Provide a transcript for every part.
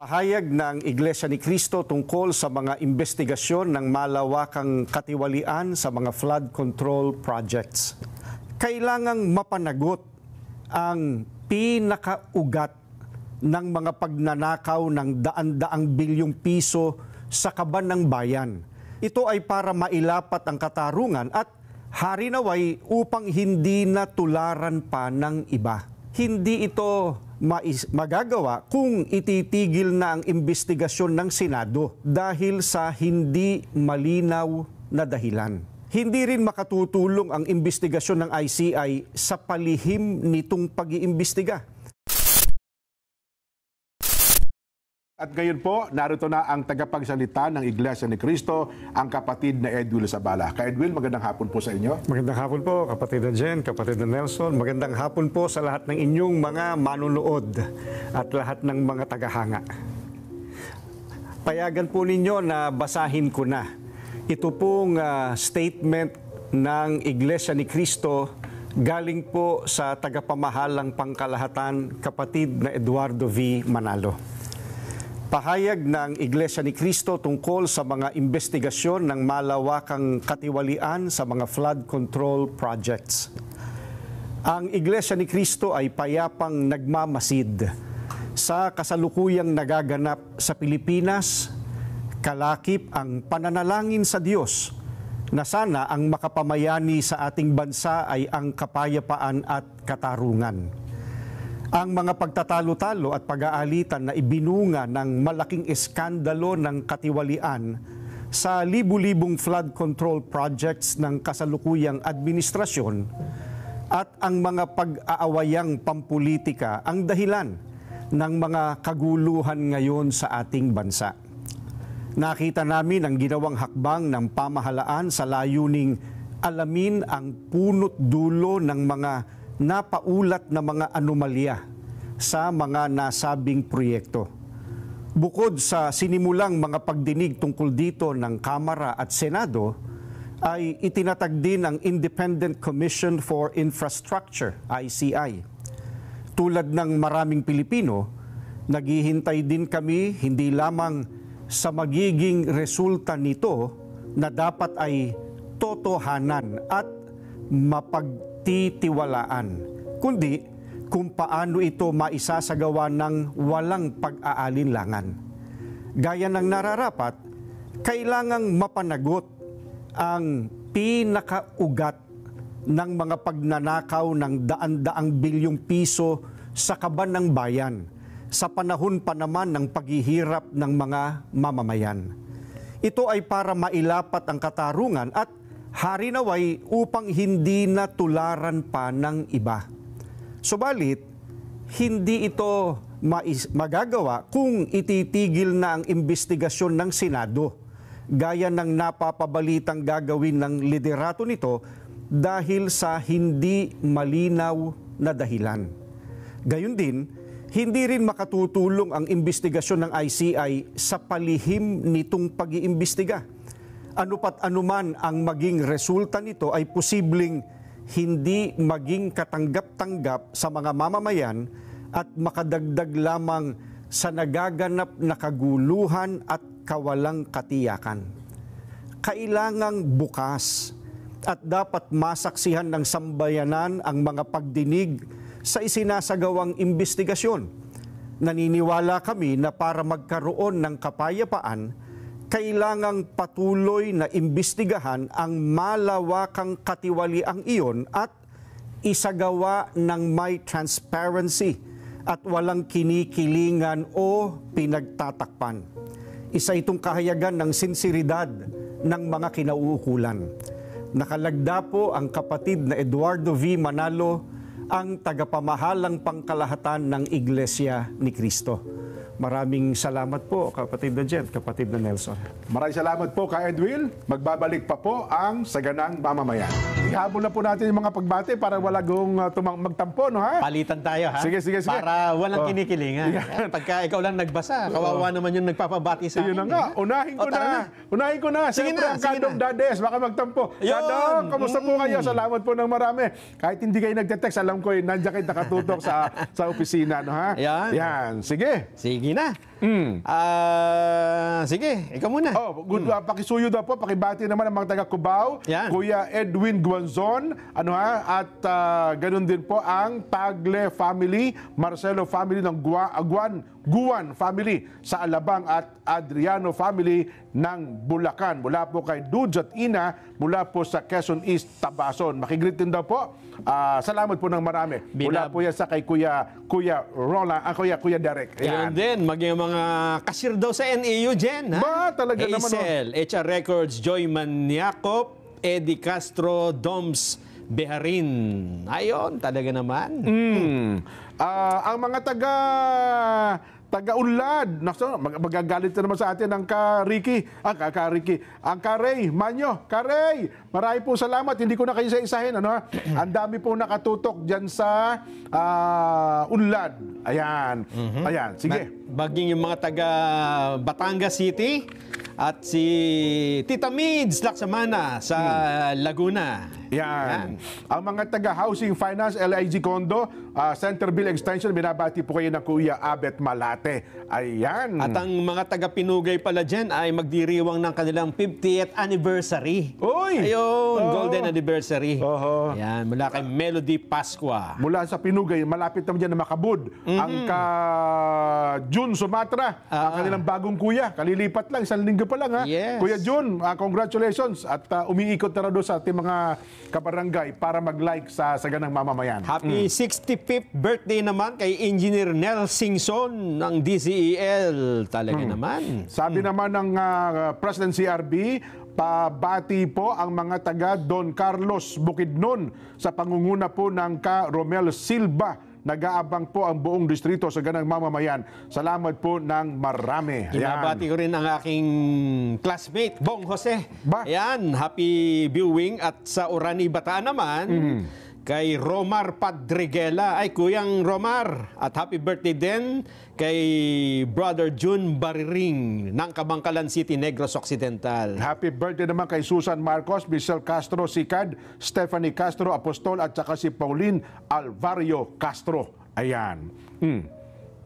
Pahayag ng Iglesia ni Cristo tungkol sa mga investigasyon ng malawakang katiwalian sa mga flood control projects. Kailangang mapanagot ang pinakaugat ng mga pagnanakaw ng daan-daang bilyong piso sa kaban ng bayan. Ito ay para mailapat ang katarungan at harinaway upang hindi na tularan pa ng iba. Hindi ito magagawa kung ititigil na ang investigasyon ng Senado dahil sa hindi malinaw na dahilan. Hindi rin makatutulong ang investigasyon ng ICI sa palihim nitong pag-iimbestiga. At ngayon po, narito na ang tagapagsalita ng Iglesia ni Cristo, ang kapatid na Edwil Zabala. Ka Edwil, magandang hapon po sa inyo. Magandang hapon po, kapatid na Jen, kapatid na Nelson. Magandang hapon po sa lahat ng inyong mga manunood at lahat ng mga tagahanga. Payagan po ninyo na basahin ko na. Ito pong statement ng Iglesia ni Cristo galing po sa tagapamahalang pangkalahatan, kapatid na Eduardo V. Manalo. Pahayag ng Iglesia ni Cristo tungkol sa mga investigasyon ng malawakang katiwalian sa mga flood control projects. Ang Iglesia ni Cristo ay payapang nagmamasid sa kasalukuyang nagaganap sa Pilipinas, kalakip ang pananalangin sa Diyos na sana ang makapamayani sa ating bansa ay ang kapayapaan at katarungan. Ang mga pagtatalo-talo at pag-aalitan na ibinunga ng malaking eskandalo ng katiwalian sa libu-libong flood control projects ng kasalukuyang administrasyon at ang mga pag-aawayang pampulitika ang dahilan ng mga kaguluhan ngayon sa ating bansa. Nakita namin ang ginawang hakbang ng pamahalaan sa layuning alamin ang punot dulo ng mga napaulat na mga anomalya sa mga nasabing proyekto. Bukod sa sinimulang mga pagdinig tungkol dito ng Kamara at Senado, ay itinatag din ang Independent Commission for Infrastructure, ICI. Tulad ng maraming Pilipino, naghihintay din kami hindi lamang sa magiging resulta nito na dapat ay totohanan at mapagtitiwalaan, kundi kung paano ito maisasagawa ng walang pag-aalinlangan. Gaya ng nararapat, kailangang mapanagot ang pinakaugat ng mga pagnanakaw ng daan-daang bilyong piso sa kaban ng bayan sa panahon pa naman ng paghihirap ng mga mamamayan. Ito ay para mailapat ang katarungan at harinaway upang hindi na tularan pa ng iba. Subalit, hindi ito magagawa kung ititigil na ang investigasyon ng Senado, gaya ng napapabalitang gagawin ng liderato nito dahil sa hindi malinaw na dahilan. Gayun din, hindi rin makatutulong ang investigasyon ng ICI sa palihim nitong pag-iimbestiga. Ano pat anuman ang maging resulta nito ay posibleng hindi maging katanggap-tanggap sa mga mamamayan at makadagdag lamang sa nagaganap na kaguluhan at kawalang katiyakan. Kailangang bukas at dapat masaksihan ng sambayanan ang mga pagdinig sa isinasagawang investigasyon. Naniniwala kami na para magkaroon ng kapayapaan, kailangang patuloy na imbestigahan ang malawakang katiwaliang iyon at isagawa ng may transparency at walang kinikilingan o pinagtatakpan. Isa itong kahayagan ng sinseridad ng mga kinauukulan. Nakalagda po ang kapatid na Eduardo V. Manalo, ang tagapamahalang pangkalahatan ng Iglesia ni Cristo. Maraming salamat po, kapatid na Jen, kapatid na Nelson. Maraming salamat po, Ka Edwil. Magbabalik pa po ang Saganang Mamamayan. Ihabol na po natin yung mga pagbate para wala gong magtampo, no ha? Palitan tayo, ha? Sige. Para walang kinikilingan. Pagka ikaw lang nagbasa, kawawa naman yung nagpapabati sa akin. Yun na nga, unahin ko na. Siyempre ang Kadong Dades, baka magtampo. Kadong, kamusta po kayo? Salamat po ng marami. Kahit hindi kayo nagte-text, alam ko, nandiyan kayo nakatutok sa opisina, no ha? Yan. Yan, sige. Sige na. Sige, ikaw muna. Good, pakisuyo daw po, pakibati naman ang mga taga Cubao, Yan. Kuya Edwin Guanzon, at ganun din po ang Tagle family, Marcelo family ng Guan family sa Alabang at Adriano family ng Bulacan. Mula po kay Dudes at Ina, mula po sa Quezon East, Tabason. Makigreet din daw po. Salamat po ng marami. Mula po yan sa kay Kuya Roland, Kuya Derek. Yan din, maging mga cashier daw sa NAU, Jen. Ha? Ba, talaga naman. Hazel, HR Records, Joy Maniacop, Eddie Castro, Doms Beharin. Ayon, talaga naman. Ang mga taga-unlad. Magagalit na naman sa atin ang Ka-Ricky. Ang Ka-Ray Manyo. Ka-Ray, marami po salamat. Hindi ko na kayo isa-isahin. Ang dami po nakatutok dyan sa unlad. Ayan. Ayan, sige. Baging yung mga taga Batangas City at si Tita Mids Laksamana sa Laguna. Yan. Ang mga taga-Housing Finance, LIG Condo, Centerville Extension, binabati po kayo ng Kuya Abet Malate. Ayan. At ang mga taga-Pinugay pala dyan ay magdiriwang ng kanilang 50th anniversary. Uy! Ayun, golden anniversary. Oho. Yan, mula kay Melody Pascua. Mula sa Pinugay, malapit naman dyan na Makabud. Ang June Sumatra, ang kanilang bagong kuya. Kalilipat lang, isang linggo pa lang. Yes. Kuya June, congratulations. At umiikot na doon sa ating mga kabarangay para mag-like sa Saganang Mamamayan. Happy 65th birthday naman kay Engineer Nel Singson ng DCEL. Talaga naman. Sabi naman ng President CRB, pabati po ang mga taga Don Carlos Bukidnon sa pangunguna po ng Ka Romel Silva. Nag-aabang po ang buong distrito sa Saganang Mamamayan. Salamat po ng marami. Kinabati ko rin ang aking classmate, Bong Jose. Ba? Ayan, happy viewing. At sa Orani Bataan naman, kay Romar Padriguela. Ay, Kuyang Romar. At happy birthday din kay Brother June Bariring ng Kabangkalan City, Negros Occidental. Happy birthday naman kay Susan Marcos, Michelle Castro Sicad, Stephanie Castro Apostol at saka si Pauline Alvario Castro. Ayan.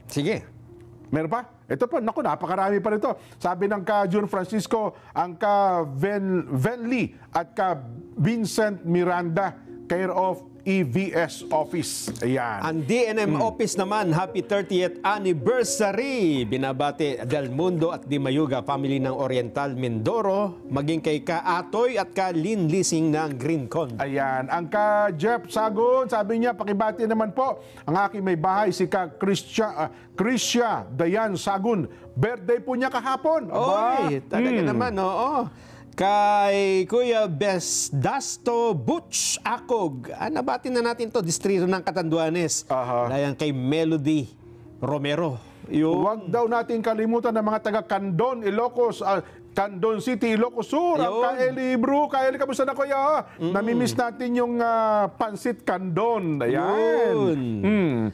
Sige. Meron pa? Ito pa, naku, napakarami pa rito. Sabi ng ka June Francisco, ang ka Venly at ka Vincent Miranda, care of EVS Office. Ayan. Ang DNM Office naman, happy 30th anniversary. Binabati Del Mundo at Di Mayuga, family ng Oriental Mindoro, maging kay Ka Atoy at Ka Lin Lising ng Green Con. Ayan. Ang ka Jeff Sagon, sabi niya, pakibati naman po ang aking may bahay, si ka Krisya Dayan Sagun. Birthday po niya kahapon. Oy, talaga naman, oo. Kay Kuya Dasto Butch Akog. Nabati na natin to, distrito ng Catanduanes. Layan kay Melody Romero. Huwag daw natin kalimutan ng mga taga Candon, Ilocos, Candon City, Ilocos Sur. Ang Kaeli Bro, Kaeli, kamusta na kuya? Namimiss natin yung Pansit Candon. Ayan.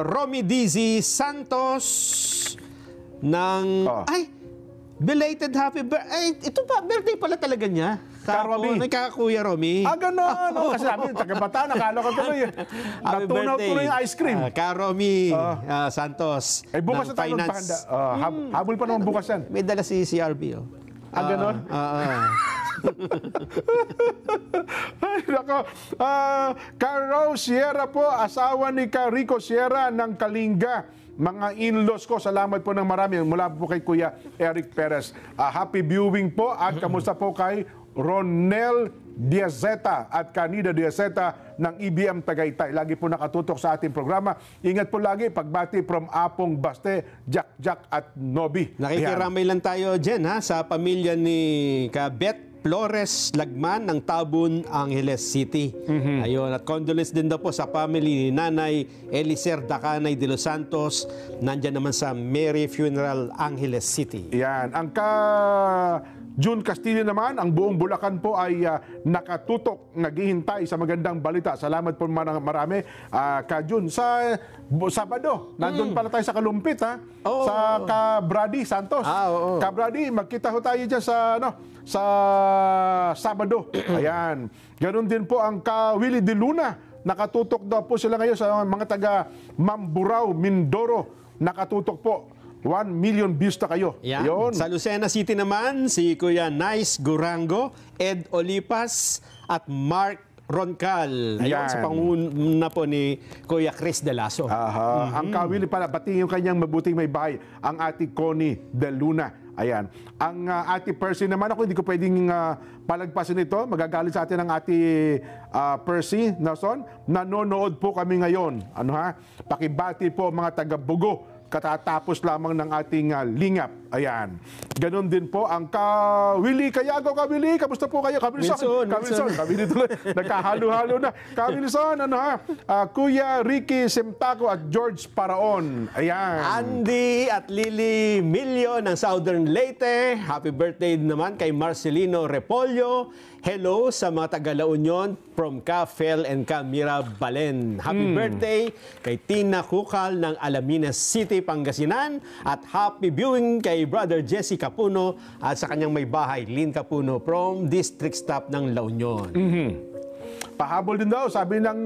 Romy Dizzy Santos ng... Ay! Belated happy birthday. Ay, ito pa, birthday pala talaga niya. Romy. Nagkakakuya Romy. Ganon. Kasi namin, taga-bata, nakala ko tuloy. Natunaw tuloy yung ice cream. Romy Santos. Bukas na tayo magpahanda. Habol pa naman bukas yan. May dala si CRB. Ganon? Ay, nako. Caro Sierra po, asawa ni Rico Sierra ng Kalinga. Mga in-laws ko, salamat po ng marami. Mula po kay Kuya Eric Perez. Happy viewing po at kamusta po kay Ronel Diazeta at Canida Diazeta ng EBM Tagaytay. Lagi po nakatutok sa ating programa. Ingat po lagi, pagbati from Apong Baste, Jack at Nobi. Nakikiramay lang tayo dyan sa pamilya ni Kabet Flores Lagman ng Tabun, Angeles City. Ayun, at condolence din daw po sa family ni Nanay Elicer Dacanay de los Santos. Nandyan naman sa Mary Funeral, Angeles City. Yan. Ang ka June Castillo naman, ang buong Bulacan po ay nakatutok, naghihintay sa magandang balita. Salamat po marami. Ka June, sa Sabado, nandun pala tayo sa Kalumpit, sa Ka Brady Santos. Ka Brady, magkita ho tayo dyan sa Sabado. Ayan. Ganon din po ang Ka Willie de Luna. Nakatutok daw po sila ngayon sa mga taga Mamburao, Mindoro nakatutok po. 1 million views na kayo. Yan. Ayun. Sa Lucena City naman, si Kuya Nice Gurango, Ed Olipas, at Mark Roncal. Ayun, Yan. sa panguna po ni Kuya Chris De Lasso. Aha. Ang kawili pala, batiin yung kanyang mabuting may bahay, ang ati Connie De Luna. Ayan. Ang ati Percy naman, ako hindi ko pwedeng palagpasin ito. Magagalit sa atin ang ati Percy Nason. Nanonood po kami ngayon. Ano ha? Pakibati po mga taga-Bugo. Katatapos lamang ng ating lingap. Ayan. Ganon din po ang Willie Cayago. Willie, kamusta po kayo? Wilson. Willie tuloy. Nagkahalo-halo na. Wilson, ano ha? Kuya Ricky Semtaco at George Paraon. Ayan. Andy at Lily Milio ng Southern Leyte. Happy birthday naman kay Marcelino Repolyo. Hello sa mga taga-La Union from Fel and Camira Balen. Happy birthday kay Tina Kukal ng Alaminas City, Pangasinan. At happy viewing kay Brother Jesse Capuno at sa kanyang may bahay, Lynn Capuno from District Staff ng La Union. Pahabol din daw, sabi ng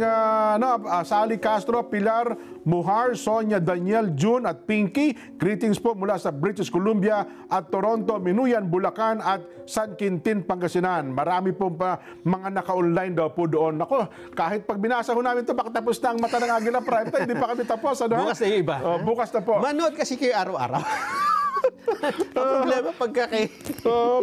Sally Castro, Pilar Muhar, Sonia Daniel, June at Pinky. Greetings po mula sa British Columbia at Toronto, Minuyan, Bulacan at San Quintin, Pangasinan. Marami po pa mga naka-online daw po doon. Ako, kahit pag binasa ko namin ito, baka tapos na ang mata ng Agila Prime Time, hindi pa kami tapos. Ano? Bukas na yung iba. Bukas na po. Manood kasi kayo araw-araw. Ang problema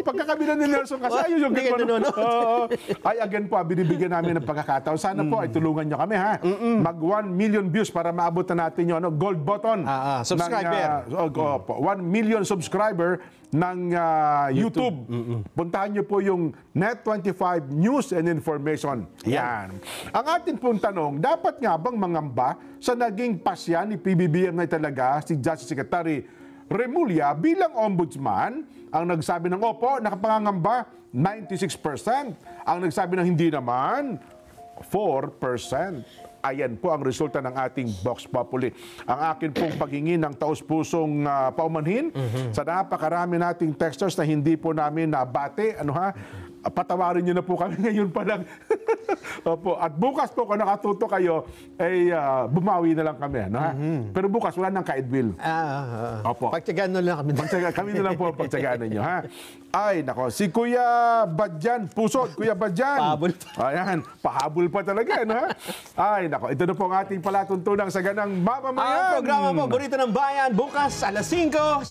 Pagka kami na ni Nelson kasi ayun yung Hindi kayo nanonood. ay again po, binibigyan namin ng pagkakataon. Sana po ay tulungan nyo kami ha. Mag 1 million views para maabot na natin yung gold button. Subscriber. 1 million subscriber ng YouTube. Puntahan nyo po yung Net25 News and Information. Yan. Ang atin pong tanong, dapat nga bang mangamba sa naging pasya ni PBBM na talaga si Justice Secretary Remulla bilang ombudsman? Ang nagsabi ng opo, nakapangangamba, 96%. Ang nagsabi ng hindi naman, 4%. Ayan po ang resulta ng ating Vox Populi. Ang akin pong paghingi ng taus-pusong paumanhin sa napakarami nating texters na hindi po namin nabate. Ano ha? Patawarin nyo na po kami ngayon pa lang. Opo. At bukas po, kung nakatuto kayo, ay bumawi na lang kami. Ano, ha? Pero bukas, wala nang ka-Edwil. Opo. Pagtyagaan na lang kami. Kami na lang po ang pagtyagaan ninyo. Ha? Ay, nako. Si Kuya Badjan, Pusod. Kuya Badjan. Pahabol pa. Ayan, pahabol pa talaga. Ano, ha? Ay, nako. Ito na po ang ating palatuntunang sa ganang mamamayan. Ang programa Paborito ng Bayan, bukas alas 5.